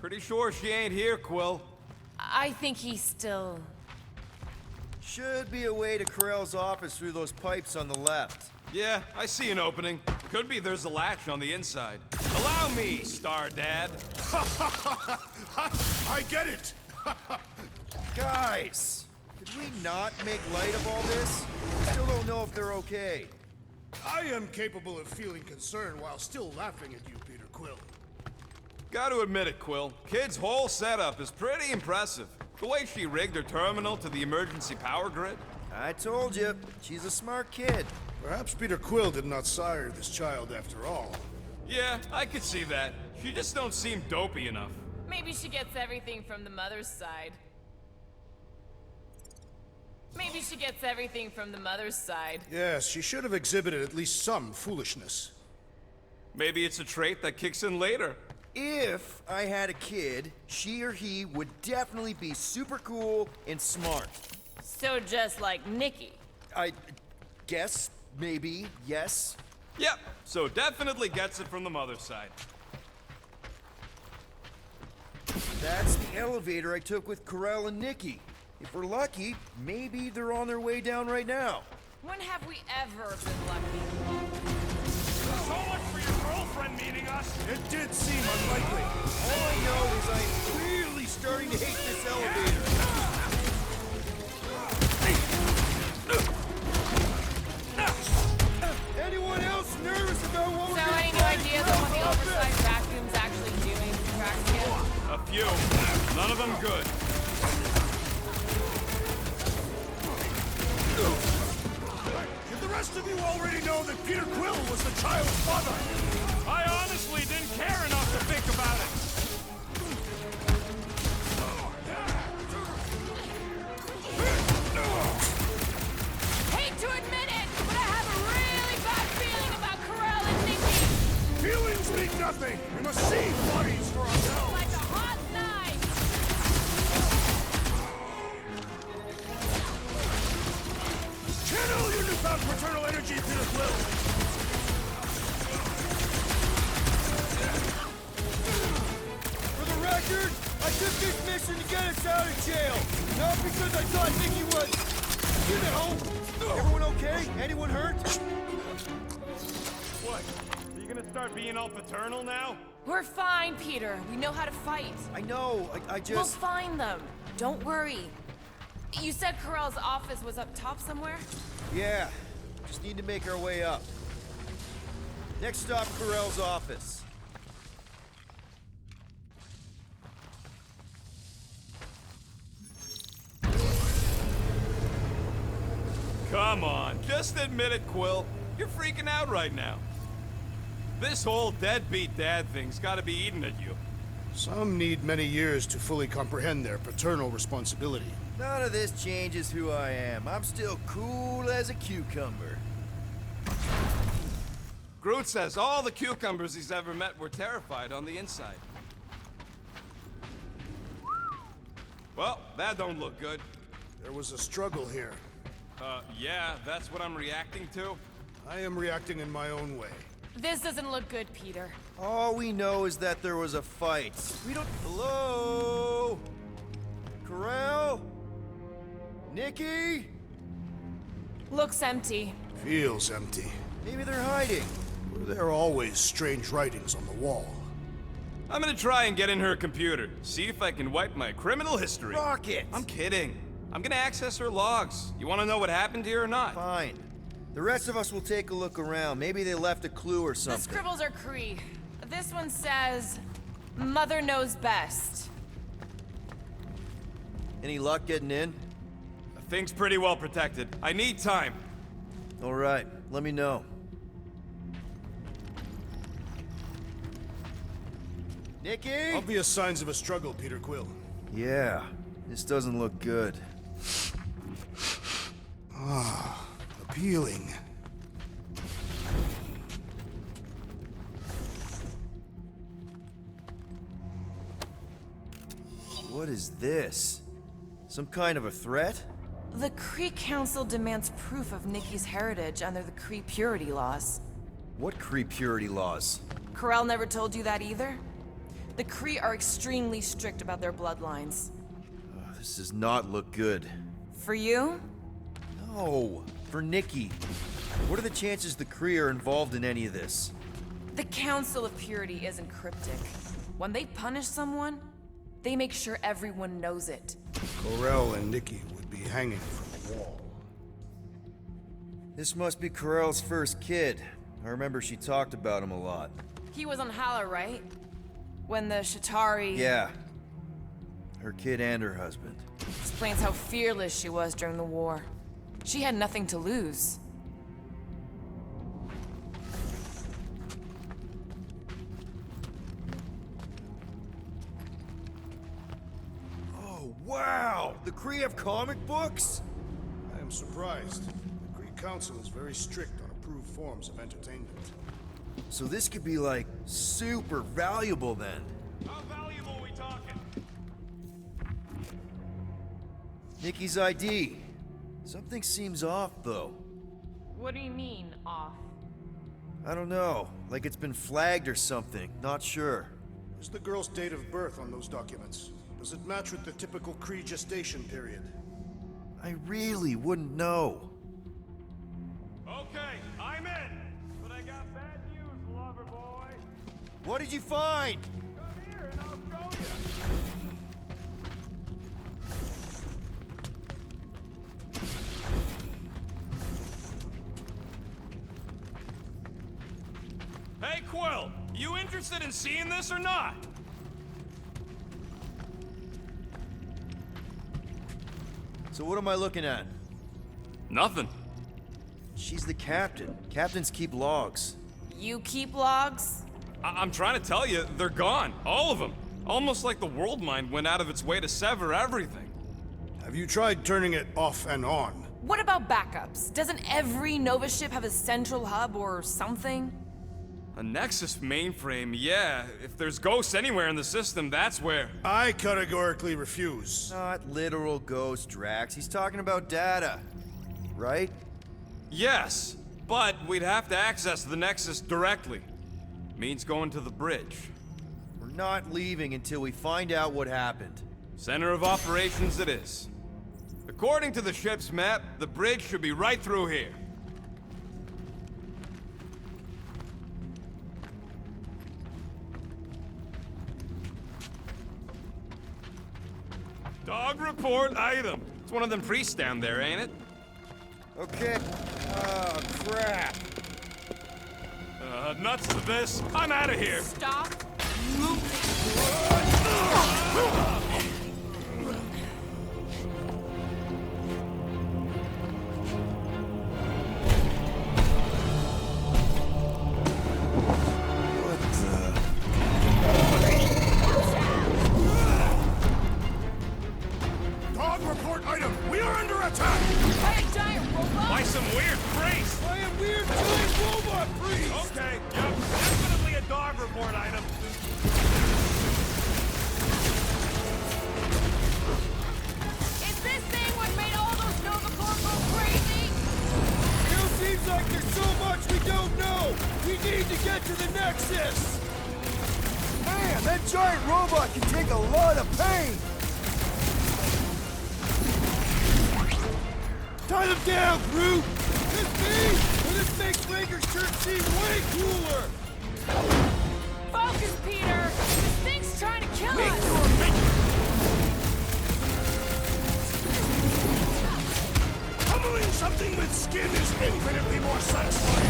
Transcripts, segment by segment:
Pretty sure she ain't here, Quill. I think he's still... Should be a way to Ko-Rel's office through those pipes on the left. Yeah, I see an opening. Could be there's a latch on the inside. Allow me, Star Dad. I get it! Guys, could we not make light of all this? Still don't know if they're okay. I am capable of feeling concern while still laughing at you, Peter Quill. Gotta admit it, Quill. Kid's whole setup is pretty impressive. The way she rigged her terminal to the emergency power grid. I told you, she's a smart kid. Perhaps Peter Quill did not sire this child after all. Yeah, I could see that. She just don't seem dopey enough. Maybe she gets everything from the mother's side. Maybe she gets everything from the mother's side. Yes, she should have exhibited at least some foolishness. Maybe it's a trait that kicks in later. If I had a kid, she or he would definitely be super cool and smart. So just like Nikki. I guess, maybe, yes. Yep, so definitely gets it from the mother's side. That's the elevator I took with Ko-Rel and Nikki. If we're lucky, maybe they're on their way down right now. When have we ever been lucky? So much for your girlfriend meeting us. It did seem unlikely. All I know is I'm really starting to hate this elevator. Anyone else nervous about what So we're gonna any new find ideas in on what the Ko-Rel's oversized office? vacuum's actually doing to tracks yet? A few. None of them good. Did the rest of you already know that Peter Quill was the child's father? I honestly didn't care enough to think about it. Hate to admit it, but I have a really bad feeling about Ko-Rel and Nikki. Feelings mean nothing. We must see bodies for ourselves. Like a hot knife. Channel your newfound paternal energy, Peter Quill. For the record, I took this mission to get us out of jail. Not because I thought Nikki was... You know. Everyone okay? Anyone hurt? What? Are you gonna start being all paternal now? We're fine, Peter. We know how to fight. I know, I We'll just... find them. Don't worry. You said Ko-Rel's office was up top somewhere? Yeah, just need to make our way up. Next stop, Ko-Rel's office. Come on, just admit it, Quill. You're freaking out right now. This whole deadbeat dad thing's gotta be eating at you. Some need many years to fully comprehend their paternal responsibility. None of this changes who I am. I'm still cool as a cucumber. Groot says all the cucumbers he's ever met were terrified on the inside. Well, that don't look good. There was a struggle here. Yeah, that's what I'm reacting to. I am reacting in my own way. This doesn't look good, Peter. All we know is that there was a fight. We don't... Hello? Ko-Rel? Nikki? Looks empty. Feels empty. Maybe they're hiding. There are always strange writings on the wall. I'm gonna try and get in her computer, see if I can wipe my criminal history. Rocket! I'm kidding. I'm gonna access her logs. You wanna know what happened here or not? Fine. The rest of us will take a look around. Maybe they left a clue or The something. scribbles are Kree. This one says, Mother knows best. Any luck getting in? The thing's pretty well protected. I need time. All right, let me know. Nikki? Obvious signs of a struggle, Peter Quill. Yeah, this doesn't look good. Appealing. What is this? Some kind of a threat? The Kree Council demands proof of Nikki's heritage under the Kree purity laws. What Kree purity laws? Ko-Rel never told you that either? The Kree are extremely strict about their bloodlines. This does not look good. For you? No, for Nikki. What are the chances the Kree are involved in any of this? The Council of Purity isn't cryptic. When they punish someone, they make sure everyone knows it. Ko-Rel and Nikki would be hanging from the wall. This must be Ko-Rel's first kid. I remember she talked about him a lot. He was on Hala, right? When the Shatari... Yeah. Her kid and her husband. Explains how fearless she was during the war. She had nothing to lose. Oh, wow! The Kree have comic books? I am surprised. The Kree Council is very strict on approved forms of entertainment. So this could be, like, super valuable then. How valuable we talking? Nikki's ID. Something seems off, though. What do you mean, off? I don't know. Like it's been flagged or something. Not sure. Is the girl's date of birth on those documents? Does it match with the typical Kree gestation period? I really wouldn't know. Okay, I'm in. But I got bad news, lover boy. What did you find? Come here and I'll show you. Hey, Quill, you interested in seeing this or not? So what am I looking at? Nothing. She's the captain. Captains keep logs. You keep logs? I'm trying to tell you, they're gone. All of them. Almost like the world mind went out of its way to sever everything. Have you tried turning it off and on? What about backups? Doesn't every Nova ship have a central hub or something? A Nexus mainframe, yeah. If there's ghosts anywhere in the system, that's where. I categorically refuse. Not literal ghost, Drax. He's talking about data. Right? Yes, but we'd have to access the Nexus directly. Means going to the bridge. We're not leaving until we find out what happened. Center of operations it is. According to the ship's map, the bridge should be right through here. Dog report item. It's one of them priests down there, ain't it? Okay. Oh, crap. Nuts to this. I'm out of here. Stop. Dog report item! We are under attack! By a giant robot? By some weird priest. I am weird giant robot priest! Okay, yep, definitely a dog report item. Is this thing what made all those Nova Corps go crazy? Still seems like there's so much we don't know! We need to get to the Nexus! Man, that giant robot can take a lot of pain! Tie them down, Groot! This me! Well, this makes Rager's shirt seem way cooler! Focus, Peter! This thing's trying to kill us! Pummeling something with skin is infinitely more satisfying!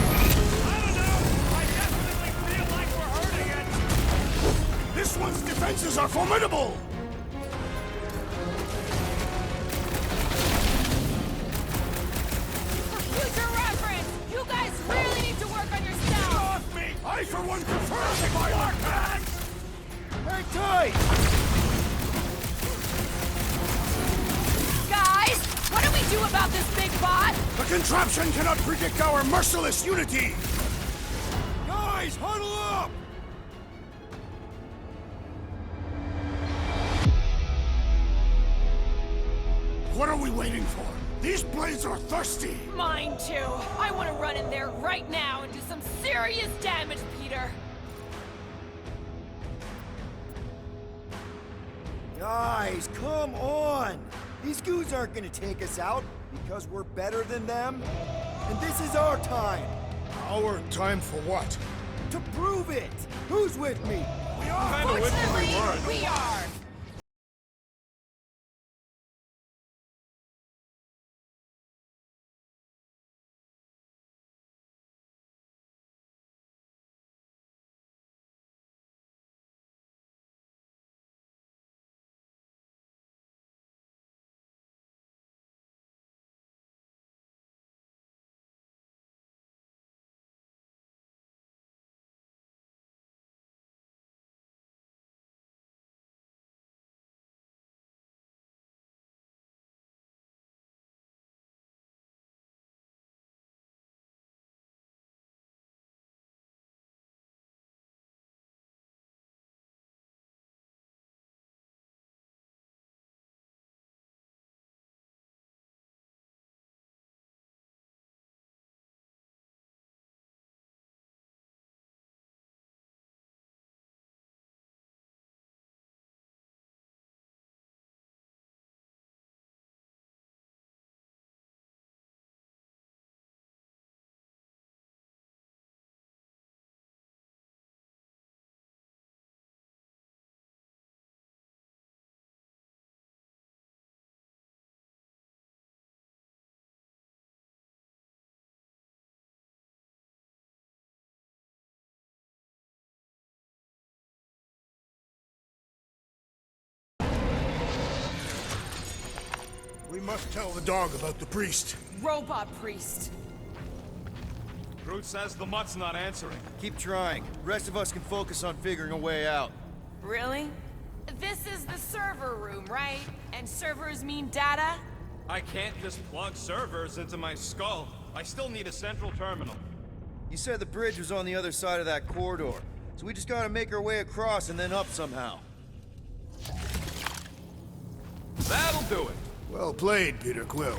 I don't know. I definitely feel like we're hurting it. This one's defenses are formidable! For future reference, you guys really need to work on yourself! Off me! I, for one, prefer the fire bags! Hang tight! Guys, what do we do about this big bot? The contraption cannot predict our merciless unity! Guys, huddle up! What are we waiting for? These blades are thirsty! Mine too. I want to run in there right now and do some serious damage, Peter. Guys, come on! These goons aren't gonna take us out because we're better than them. And this is our time. Our time for what? To prove it! Who's with me? We are! Kinda wish we Fortunately, weren't. we are. We must tell the dog about the priest. Robot priest. Groot says the mutt's not answering. Keep trying. The rest of us can focus on figuring a way out. Really? This is the server room, right? And servers mean data? I can't just plug servers into my skull. I still need a central terminal. You said the bridge was on the other side of that corridor, so we just gotta make our way across and then up somehow. That'll do it. Well played, Peter Quill.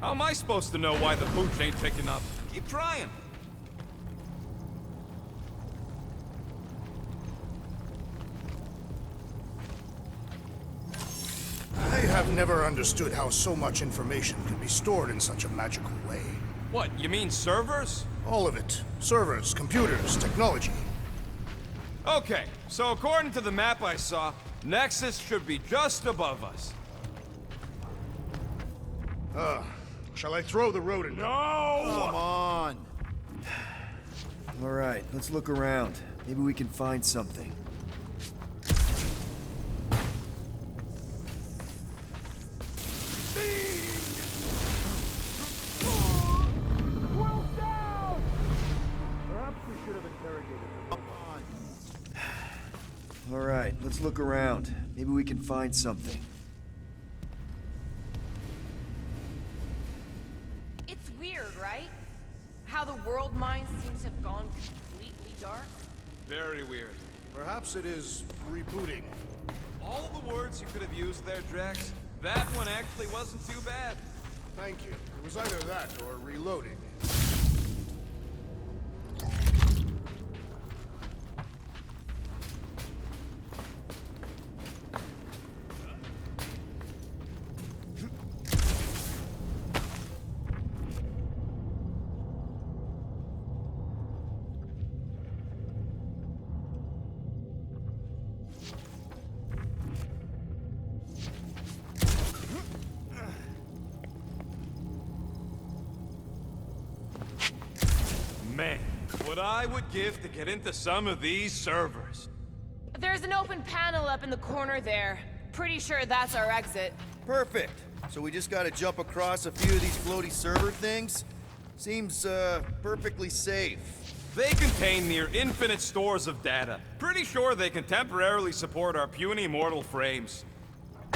How am I supposed to know why the pooch ain't picking up? Keep trying. I have never understood how so much information can be stored in such a magical way. What, you mean servers? All of it. Servers, computers, technology. Okay, so according to the map I saw, Nexus should be just above us. Shall I throw the rodent? No! Come on! Alright, let's look around. Maybe we can find something. Alright, let's look around. Maybe we can find something. It's weird, right? How the world mind seems to have gone completely dark. Very weird. Perhaps it is rebooting. All the words you could have used there, Drax, that one actually wasn't too bad. Thank you. It was either that or reloading. Man, what I would give to get into some of these servers. There's an open panel up in the corner there. Pretty sure that's our exit. Perfect! So we just gotta jump across a few of these floaty server things? Seems, perfectly safe. They contain near infinite stores of data. Pretty sure they can temporarily support our puny mortal frames.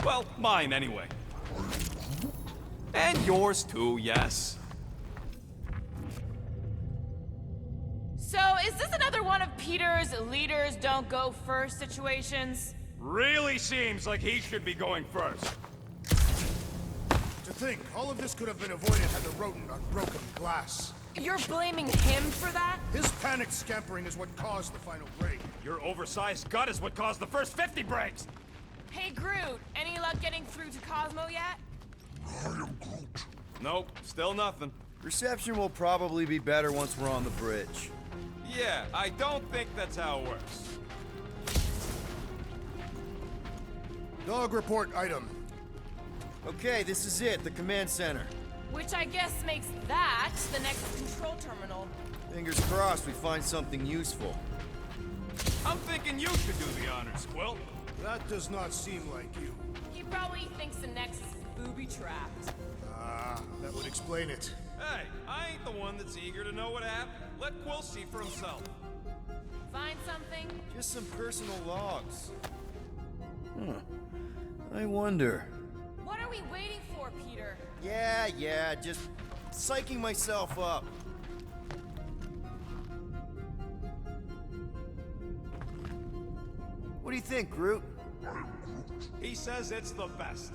Well, mine anyway. And yours too, yes. So, is this another one of Peter's leaders don't go first situations? Really seems like he should be going first. To think, all of this could have been avoided had the rodent not broken glass. You're blaming him for that? His panicked scampering is what caused the final break. Your oversized gut is what caused the first 50 breaks! Hey, Groot, any luck getting through to Cosmo yet? Nope, still nothing. Reception will probably be better once we're on the bridge. Yeah, I don't think that's how it works. Dog report item. Okay, this is it, the command center. Which I guess makes that the next control terminal. Fingers crossed we find something useful. I'm thinking you should do the honors, Quill. That does not seem like you. He probably thinks the Nexus is booby-trapped. Ah, that would explain it. Hey, I ain't the one that's eager to know what happened. Let Quill see for himself. Find something? Just some personal logs. I wonder. What are we waiting for, Peter? Yeah, just psyching myself up. What do you think, Groot? He says it's the best.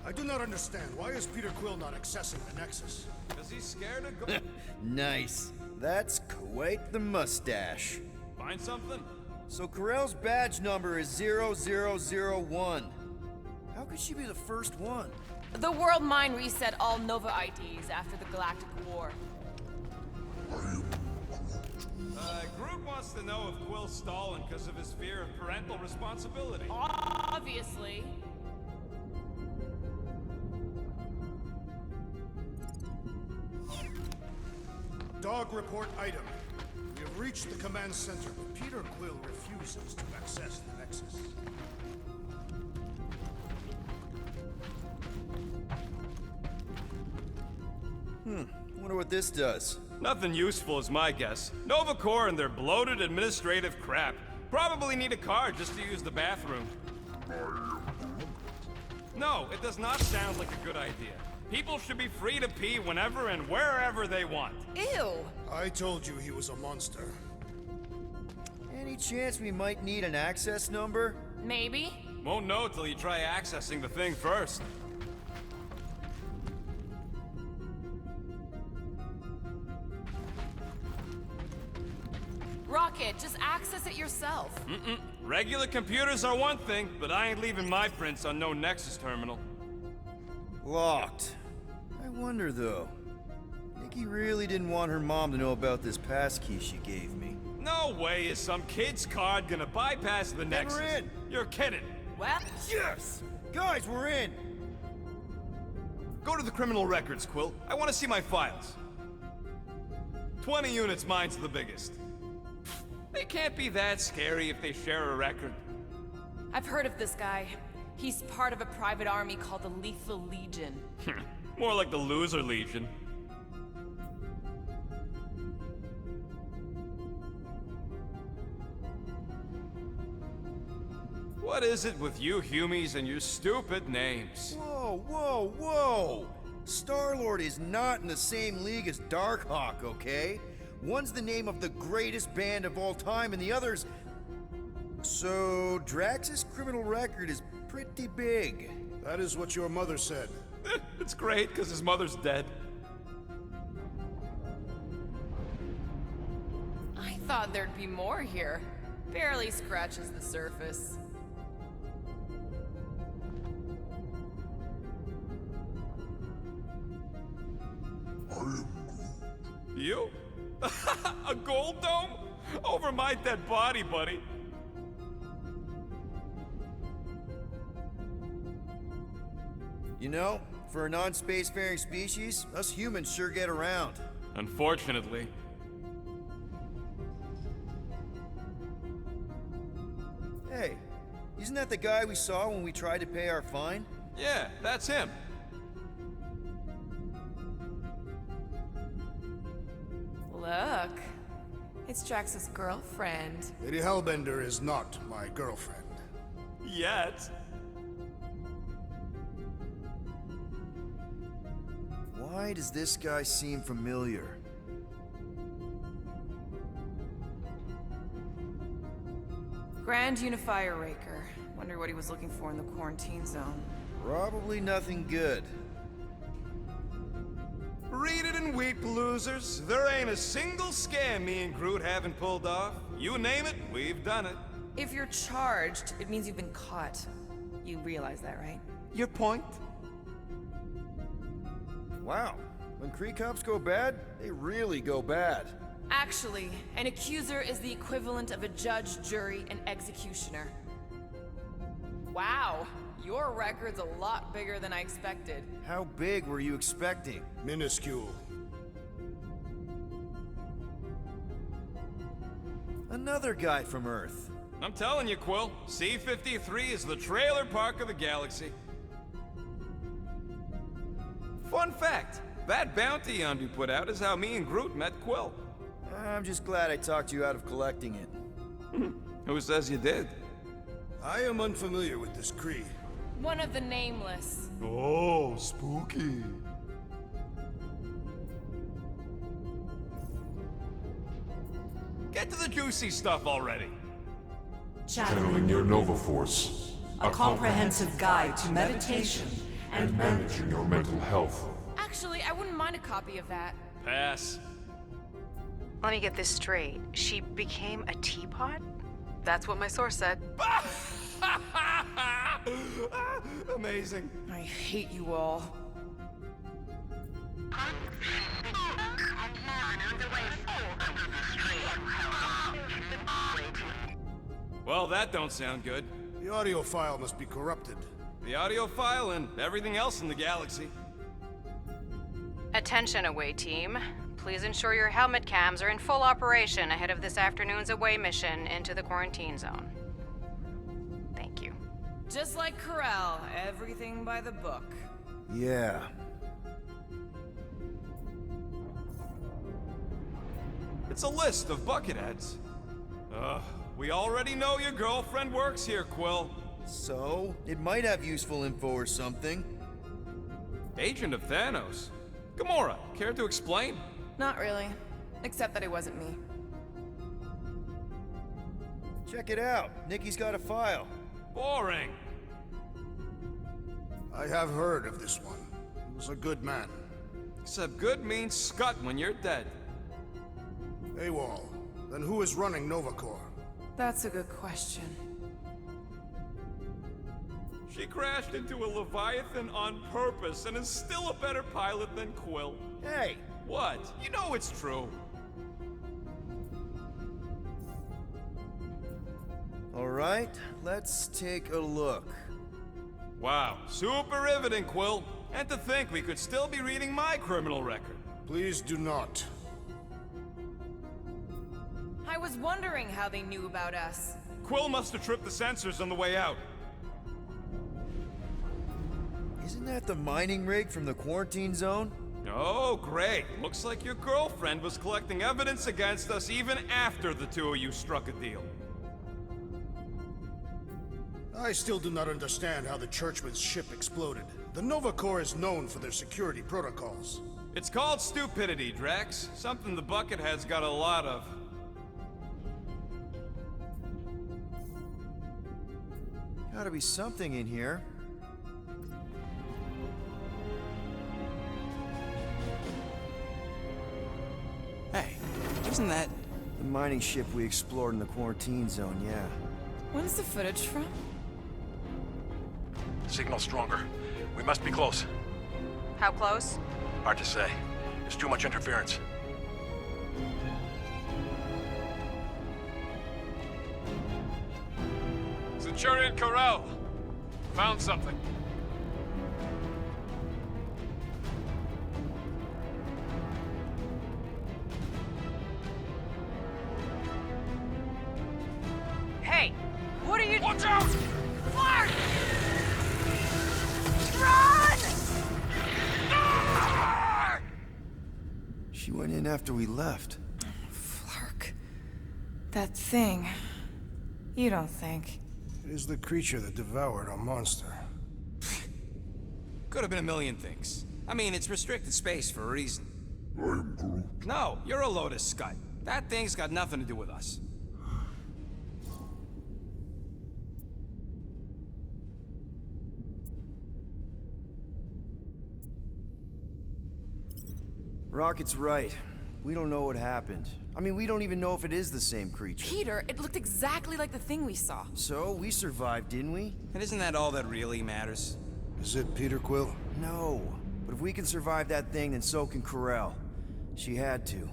I do not understand. Why is Peter Quill not accessing the Nexus? Because he's scared of go- Nice. That's quite the mustache. Find something? So Ko-Rel's badge number is 0001. How could she be the first one? The World Mind reset all Nova IDs after the Galactic War. Groot wants to know if Quill's stalling because of his fear of parental responsibility. Obviously. Dog report item. We have reached the command center, but Peter Quill refuses to access the Nexus. Wonder what this does. Nothing useful is my guess. Nova Corps and their bloated administrative crap probably need a card just to use the bathroom. No, it does not sound like a good idea. People should be free to pee whenever and wherever they want. Ew! I told you he was a monster. Any chance we might need an access number? Maybe. Won't know till you try accessing the thing first. Rocket, just access it yourself. Regular computers are one thing, but I ain't leaving my prints on no Nexus terminal. Locked. I wonder though. Nikki really didn't want her mom to know about this passkey she gave me. No way is some kid's card gonna bypass the Nexus. we're in. You're kidding. Well, Yes! Guys, we're in! Go to the criminal records, Quill. I want to see my files. 20 units, mine's the biggest. They can't be that scary if they share a record. I've heard of this guy. He's part of a private army called the Lethal Legion. More like the Loser Legion. What is it with you Humies and your stupid names? Whoa! Star-Lord is not in the same league as Darkhawk, okay? One's the name of the greatest band of all time, and the other's... So, Drax's criminal record is pretty big. That is what your mother said. It's great, because his mother's dead. I thought there'd be more here. Barely scratches the surface. You? A gold dome? Over my dead body, buddy. You know, for a non-spacefaring species, us humans sure get around. Unfortunately. Hey, isn't that the guy we saw when we tried to pay our fine? Yeah, that's him. Look. It's Drax's girlfriend. Lady Hellbender is not my girlfriend. Yet. Why does this guy seem familiar? Grand Unifier Raker. Wonder what he was looking for in the quarantine zone. Probably nothing good. Read it didn't weep, losers. There ain't a single scam me and Groot haven't pulled off. You name it, we've done it. If you're charged, it means you've been caught. You realize that, right? Your point? Wow. When Kree cops go bad, they really go bad. Actually, an accuser is the equivalent of a judge, jury, and executioner. Wow, your record's a lot bigger than I expected. How big were you expecting? Minuscule. Another guy from Earth. I'm telling you, Quill, C-53 is the trailer park of the galaxy. Fun fact, that bounty hunt you put out is how me and Groot met Quill. I'm just glad I talked you out of collecting it. Who says you did? I am unfamiliar with this Kree. One of the nameless. Oh, spooky. Get to the juicy stuff already. Channeling your Nova Force. A comprehensive guide to meditation and managing your mental health. Actually, I wouldn't mind a copy of that. Pass. Let me get this straight. She became a teapot? That's what my source said. Amazing. I hate you all. Well, that don't sound good. The audio file must be corrupted. The audio file and everything else in the galaxy. Attention, away team. Please ensure your helmet cams are in full operation ahead of this afternoon's away mission into the quarantine zone. Thank you. Just like Ko-Rel, everything by the book. Yeah. It's a list of bucketheads. We already know your girlfriend works here, Quill. So, it might have useful info or something. Agent of Thanos. Gamora, care to explain? Not really. Except that it wasn't me. Check it out. Nikki's got a file. Boring. I have heard of this one. He was a good man. Except good means scut when you're dead. AWOL. Then who is running Novacore? That's a good question. She crashed into a Leviathan on purpose and is still a better pilot than Quill. Hey! What? You know it's true. Alright, let's take a look. Wow, super riveting, Quill. And to think we could still be reading my criminal record. Please do not. I was wondering how they knew about us. Quill must have tripped the sensors on the way out. Isn't that the mining rig from the quarantine zone? Oh, great. Looks like your girlfriend was collecting evidence against us even after the two of you struck a deal. I still do not understand how the Churchman's ship exploded. The Novacore is known for their security protocols. It's called stupidity, Drax. Something the Buckethead's got a lot of. Gotta be something in here. Hey, isn't that... The mining ship we explored in the quarantine zone, yeah. When's the footage from? Signal stronger. We must be close. How close? Hard to say. There's too much interference. Centurion Ko-Rel. Found something. Hey! What are you— Watch out! Clark! Run! She went in after we left. Flark. That thing. You don't think. It is the creature that devoured our monster. Could have been a million things. I mean, it's restricted space for a reason. I am Groot. No, you're a Lotus Scud. That thing's got nothing to do with us. Rocket's right. We don't know what happened. I mean, we don't even know if it is the same creature. Peter, it looked exactly like the thing we saw. So, we survived, didn't we? And isn't that all that really matters? Is it Peter Quill? No. But if we can survive that thing, then so can Ko-Rel. She had to.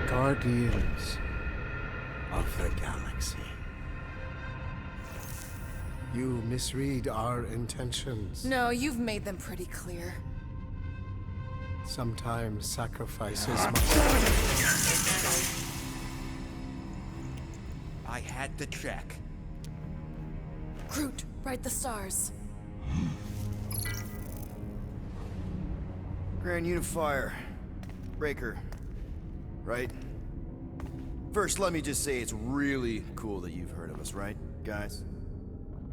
Guardians of the Galaxy. You misread our intentions. No, you've made them pretty clear. Sometimes sacrifices I had to check. Groot, write the stars. Grand Unifier. Breaker. Right? First, let me just say it's really cool that you've heard of us, right, guys?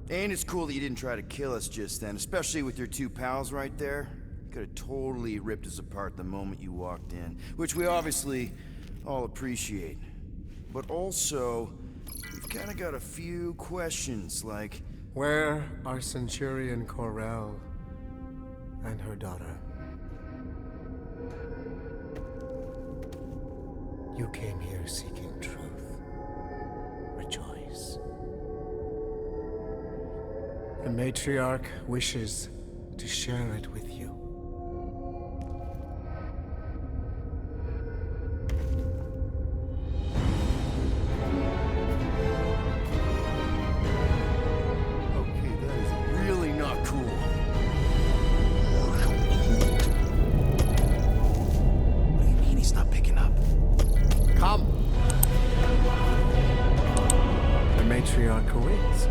And it's cool that you didn't try to kill us just then, especially with your two pals right there. You could have totally ripped us apart the moment you walked in, which we obviously all appreciate. But also, we've kind of got a few questions, like... Where are Centurion Ko-Rel and her daughter? You came here seeking truth. Rejoice. The matriarch wishes to share it with you. Okay, that is really not cool. What do you mean he's not picking up? Come! The matriarch awaits.